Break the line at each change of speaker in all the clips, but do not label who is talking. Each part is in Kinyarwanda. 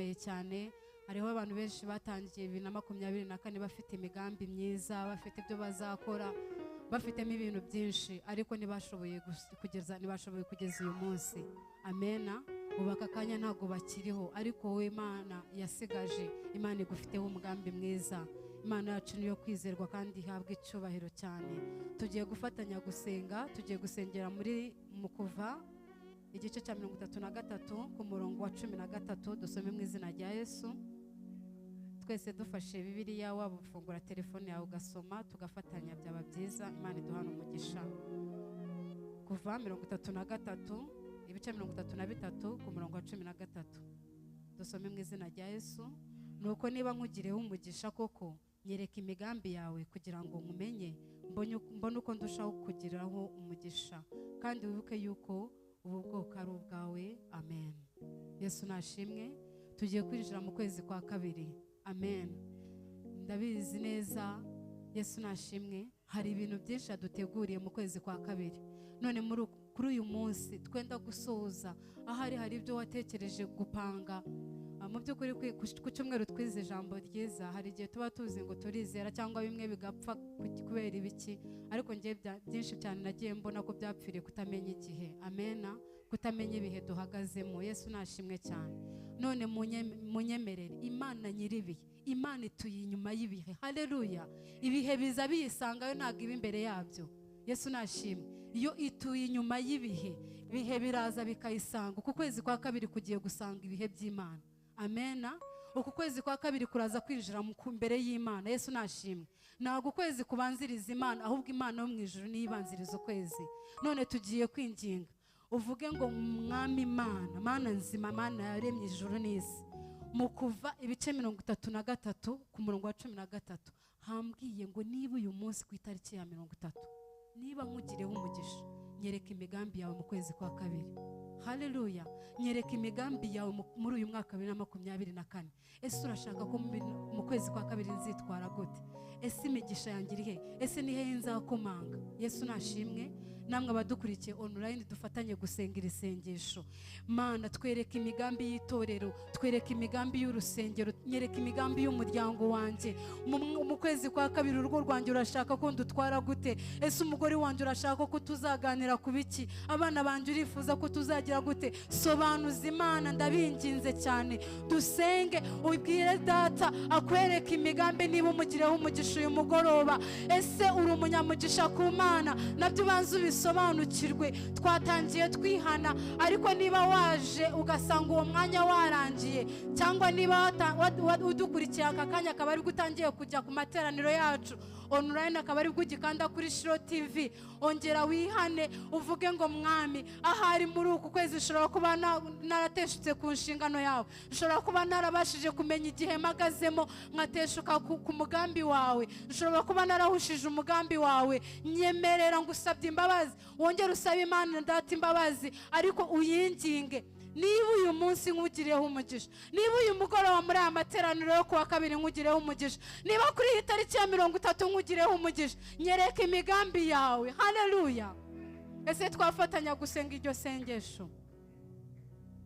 cyane. Hariho abantu benshi batangiye 2024 bafite imigambi myiza, bafite ibyo bazakora, bafitemo ibintu byinshi, ariko ntibashoboye kugeza uyu munsi. Amena. Ubaka kanya ntago bakiriho, ariko wowe Imana yasigaje, Imana igufiteho umugambi mwiza. Imana yacu niyo kwizerwa kandi ihabwa icyubahiro cyane. Tugiye gufatanya gusenga, tugiye gusengera muri Mukuva igice cya 33 ku murongo wa 13. Dusome mu izina rya Yesu. Twese dufashe Bibiliya, waba ufungura telefone yawe ugasoma, tugafatanya byaba byiza. Imana iduhana umugisha. Kuva 33 ibice 33 ku murongo wa 13. Dusome mu izina rya Yesu. Nuko niba nkugireho umugisha koko, nyereka imigambi yawe kugira ngo nkumenye, mbone uko ndushaho kugiraho umugisha, kandi wibuke yuko ubu bwoko ari ubwawe. Amen. Yesu nashimwe. Tugiye kwinjira mu kwezi kwa kabiri. Amen. Ndabizi neza, Yesu nashimwe, hari ibintu byinshi yaduteguriye mu kwezi kwa kabiri. None kuri uyu munsi twenda gusoza, ahari hari ibyo watekereje gupanga. Mu by'ukuri ku cyumweru twize ijambo ryiza, hari igihe tuba tuzi ngo turizera cyangwa bimwe bigapfa kubera ibiki, ariko ngiye byinshi cyane nagiye mbona ko byapfiriye kutamenya igihe. Amena. Kutamenya ibihe duhagazemo. Yesu nashimwe cyane. None munyemerere, Imana nyiribihe, Imana ituye inyuma y'ibihe. Haleluya. Ibihe biza biyisangayo, ntabwo iba imbere yabyo. Yesu nashimwe. Iyo ituye inyuma y'ibihe, ibihe biraza bikayisanga. Uku kwezi kwa kabiri kugiye gusanga ibihe by'Imana. Amena. Uku kwezi kwa kabiri kuraza kwinjira mbere y'Imana. Yesu nashimwe. Ntabwo ukwezi kubanziriza Imana, ahubwo Imana yo mu ijuru niyo ibanziriza ukwezi. None tugiye kwinginga, uvuge ngo Mwami Imana, Mana nzima, Mana yaremye ijuru n'isi. Mukuva ibice 33 ku murongo wa 13 hambwiye ngo niba uyu munsi ku itariki ya 30, niba nkugireho umugisha, nyereka imigambi yawe mu kwezi kwa kabiri. Haleluya. Nyereka imigambi yawe muri uyu mwaka 2024. Ese urashaka ko mu kwezi kwa kabiri nzitwara gute? Ese imigisha yanjye iri he? Ese ni he nzakomanga? Yesu nashimwe. Namwe abadukurikiye online dufatanye gusenga isengesho. Mana, twereka imigambi y'itorero, twereka imigambi y'urusengero, nyereka imigambi y'umuryango wanjye. Mu kwezi kwa kabiri urugo rwanjye urashaka ko ndutwara gute? Ese umugore wanjye urashaka ko tuzaganira ku biki? Abana banjye urifuza ko tuzagira gute? Sobanuza Imana, ndabinginze cyane. Dusenge, ubwire Data akwereka imigambi, niba umugireho umugisha uyu mugoroba. Ese uri umunyamugisha ku Mana? Nabyo banzu bisobanukirwe. Twatangiye twihana, ariko niba waje ugasanga uwo mwanya warangiye, cyangwa niba udukurikiye aka kanya akaba ari gutangiye kujya ku materaniro yacu online, akaba ari gukanda kuri Shiro TV, ongera wihane uvuge ngo Mwami, ahari muri uku kwezi ushobora kuba narateshutse ku nshingano yawe, ushobora kuba narabashije kumenya igihe magazemo nkateshuka ku mugambi wawe, ushobora kuba narahushije umugambi wawe. Nyemerera ngusabye imbabazi, wongere usabe Imana Data imbabazi, ariko uyinginge. Niba uyu munsi nkugireho umugisha, niba uyu mugoroba muri aya materaniro yo kuwa kabiri nkugireho umugisha, niba kuri iyi tariki ya 30 nkugireho umugisha, nyereka imigambi yawe. Haleluya. Ese twafatanya gusenga iryo sengesho?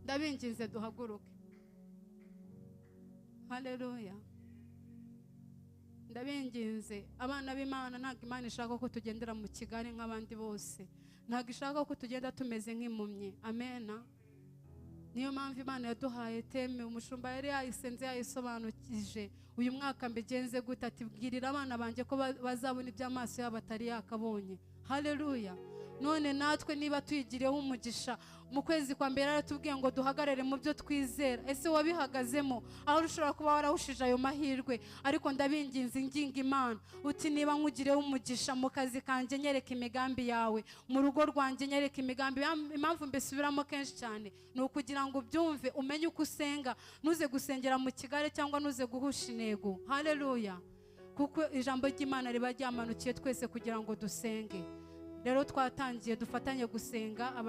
Ndabinginze duhaguruke. Haleluya. Ndabinginze, abana b'Imana, ntabwo Imana ishaka ko tugendera mu Kigali nk'abandi bose, ntabwo ishaka ko tugenda tumeze nk'impumyi. Amena. Niyo mpamvu Imana yaduhaye teme, umushumba yari yayisenze yayisobanukije. Uyu mwaka mbigenze gute? Ati bwirira abana banjye ko bazabona iby'amaso yabo atari yakabonye. Haleluya. None natwe niba tuyigireho umugisha, mu kwezi kwa mbere aratubwiye ngo duhagarare mu byo twizera. Ese wabihagazemo? Aho ushobora kuba warahushije ayo mahirwe, ariko ndabinginze nginga Imana, uti niba nkugireho umugisha mu kazi kanjye, nyereka imigambi yawe. Mu rugo rwanjye nyereka imigambi. Impamvu mbisubiramo kenshi cyane ni ukugira ngo ubyumve, umenye uko usenga, nuze gusengera mu Kigali cyangwa nuze guhusha intego. Haleluya. Kuko ijambo ry'Imana riba ryamanukiye twese kugira ngo dusenge. Rero twatangiye dufatanye gusenga.